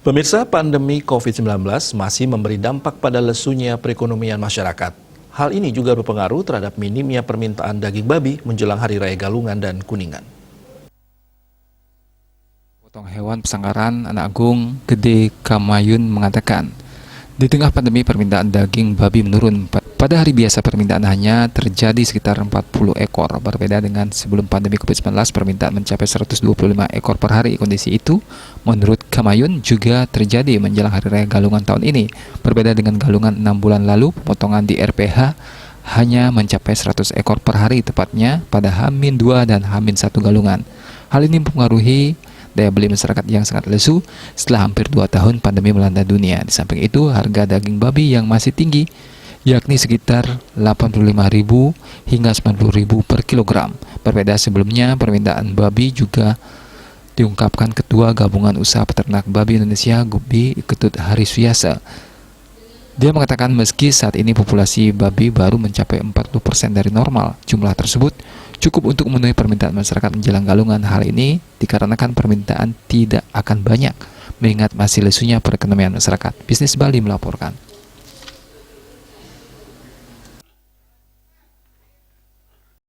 Pemirsa, pandemi COVID-19 masih memberi dampak pada lesunya perekonomian masyarakat. Hal ini juga berpengaruh terhadap minimnya permintaan daging babi menjelang Hari Raya Galungan dan Kuningan. Potong hewan pesanggaran Anak Agung Gede Kamayun mengatakan, di tengah pandemi permintaan daging babi menurun. Pada hari biasa permintaan hanya terjadi sekitar 40 ekor. Berbeda dengan sebelum pandemi COVID-19, permintaan mencapai 125 ekor per hari. Kondisi itu, menurut Kamayun, juga terjadi menjelang Hari Raya Galungan tahun ini. Berbeda dengan Galungan 6 bulan lalu, pemotongan di RPH hanya mencapai 100 ekor per hari, tepatnya pada H-2 dan H-1 Galungan. Hal ini mempengaruhi daya beli masyarakat yang sangat lesu setelah hampir 2 tahun pandemi melanda dunia. Di samping itu, harga daging babi yang masih tinggi, yakni sekitar 85.000 hingga 90.000 per kilogram. Berbeda sebelumnya, permintaan babi juga diungkapkan Ketua Gabungan Usaha Peternak Babi Indonesia, GUPBI, Ketut Hariswiasa. Dia mengatakan meski saat ini populasi babi baru mencapai 40% dari normal, jumlah tersebut cukup untuk memenuhi permintaan masyarakat menjelang Galungan. Hal ini dikarenakan permintaan tidak akan banyak, mengingat masih lesunya perekonomian masyarakat. Bisnis Bali melaporkan.